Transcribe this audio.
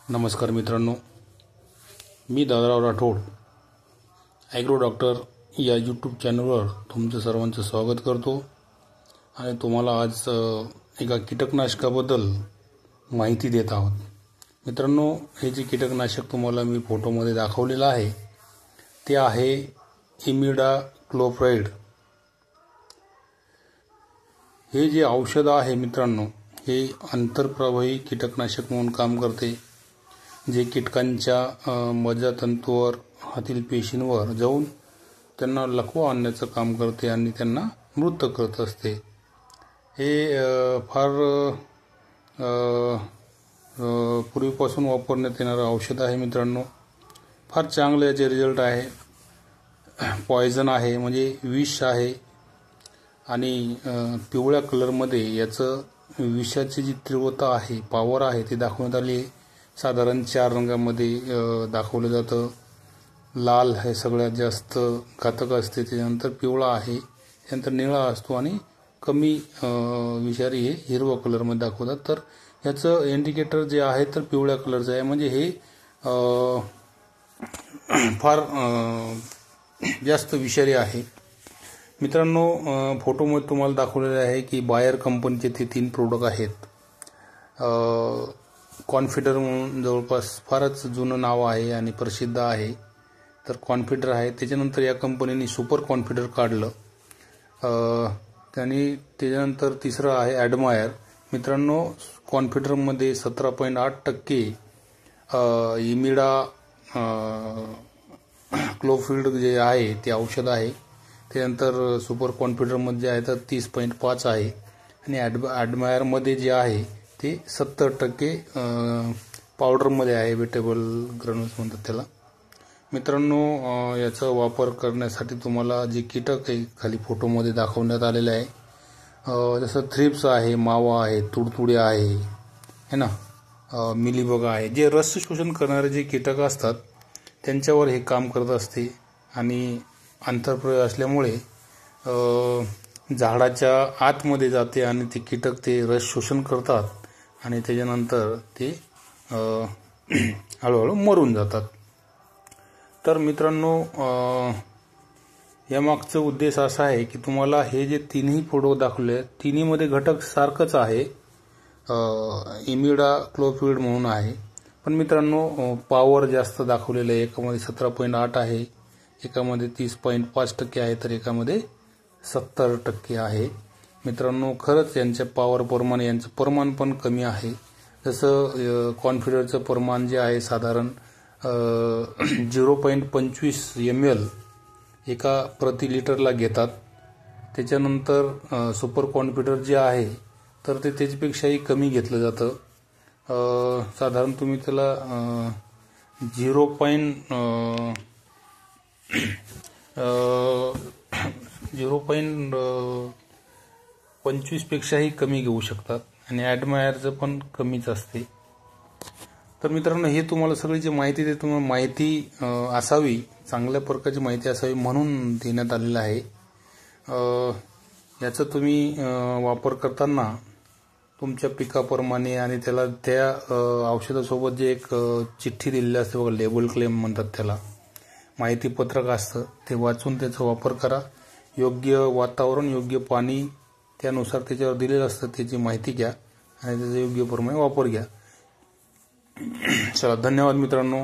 नमस्कार मित्रांनो, मी Dadarao Rathod agro doctor या यूट्यूब चॅनलवर तुमचं सर्वांचं स्वागत करतो आणि तुम्हाला आज एका कीटकनाशकाबद्दल माहिती देत आहोत। मित्रांनो, हे जे कीटकनाशक तुम्हाला मी फोटोमध्ये दाखवलेलं आहे ते आहे इमिडाक्लोप्रिड। हे जे औषध आहे मित्रांनो, हे आंतरप्रवाही कीटकनाशक म्हणून काम करते, जे कीटकांच्या मज्जातंतूवर हातील पेशींवर जाऊन त्यांना लकवा आणण्याचं काम करते आणि त्यांना मृत करत असते। हे फार पूर्वीपासून वापरण्यात येणारं औषध आहे मित्रांनो। फार चांगले याचे रिझल्ट आहे। पॉयझन आहे म्हणजे विष आहे आणि पिवळ्या कलरमध्ये याचं विषाची जी तीव्रता आहे, पॉवर आहे ती दाखवण्यात आली आहे। साधारण 4 रंगामध्ये दाखवलं जातं। लाल हे सगळ्यात जास्त घातक असते, त्यानंतर पिवळा आहे, त्यानंतर निळा असतो आणि कमी विषारी हे हिरवा कलरमध्ये दाखवतात। तर याचं इंडिकेटर जे आहे तर पिवळ्या कलरचं आहे, म्हणजे हे फार जास्त विषारी आहे। मित्रांनो, फोटोमध्ये तुम्हाला दाखवलेले आहे की बायर कंपनीचे ते 3 प्रोडक्ट आहेत। कॉन्फिडर म्हणून जवळपास फारच जुनं नाव आहे आणि प्रसिद्ध आहे, तर कॉन्फिडर आहे। त्याच्यानंतर या कंपनीने सुपर कॉन्फिडर काढलं, त्यांनी त्याच्यानंतर तिसरं आहे ॲडमायर। मित्रांनो, कॉन्फिडरमध्ये 17.8% इमिडा क्लोप्रिड जे आहे ते औषध आहे। त्यानंतर सुपर कॉन्फिडरमध्ये आहे तर 30.5 आहे आणि ॲडमायरमध्ये जे आहे ते 70% पावडरमध्ये आहे, वेटेबल ग्रॅन्युल्स म्हणतात त्याला। मित्रांनो, याचा वापर करण्यासाठी तुम्हाला जे कीटक आहे खाली फोटोमध्ये दाखवण्यात आलेले आहे, जसं थ्रिप्स आहे, मावा आहे, तुडतुडे आहे, है ना, मिलीबग आहे, जे रस शोषण करणारे जे कीटक असतात त्यांच्यावर हे काम करत असते आणि आंतरप्रवाह असल्यामुळे झाडाच्या आतमध्ये जाते आणि ते कीटक ते रस शोषण करतात आणि त्याच्यानंतर ते हळूहळू मरून जातात। तर मित्रांनो, यामागचा उद्देश असा आहे की तुम्हाला हे जे तिन्ही फोटो दाखवले तिन्हीमध्ये घटक सारखंच आहे, इमिडाक्लोप्रिड म्हणून आहे, पण मित्रांनो पॉवर जास्त दाखवलेलं आहे। एकामध्ये 17.8 आहे, एकामध्ये 30.5% आहे, तर एकामध्ये 70% आहे। मित्रांनो, खरंच यांच्या पॉवर प्रमाणे यांचं प्रमाण पण कमी आहे। जसं कॉन्फिडरचं प्रमाण जे आहे साधारण 0.25 ml एका प्रति लिटरला घेतात। त्याच्यानंतर सुपर कॉन्फिडर जे आहे तर ते त्याच्यापेक्षाही कमी घेतलं जातं। साधारण तुम्ही त्याला 0.25 पेक्षाही कमी घेऊ शकतात आणि ॲडमायरचं पण कमीच असते। तर मित्रांनो, हे तुम्हाला सगळी जी माहिती देते, तुम्हाला माहिती असावी, चांगल्या प्रकारची माहिती असावी म्हणून देण्यात आलेलं आहे। याचा तुम्ही वापर करताना तुमच्या पिकाप्रमाणे आणि त्याला त्या औषधासोबत जे एक चिठ्ठी दिलेली असते बघा, लेबल क्लेम म्हणतात त्याला, माहिती पत्रक असतं, ते वाचून त्याचा वापर करा। योग्य वातावरण, योग्य पाणी त्यानुसार त्याच्यावर दिलेलं असतं, त्याची माहिती घ्या आणि त्याचा योग्य प्रमाणे वापर घ्या। चला, धन्यवाद मित्रांनो।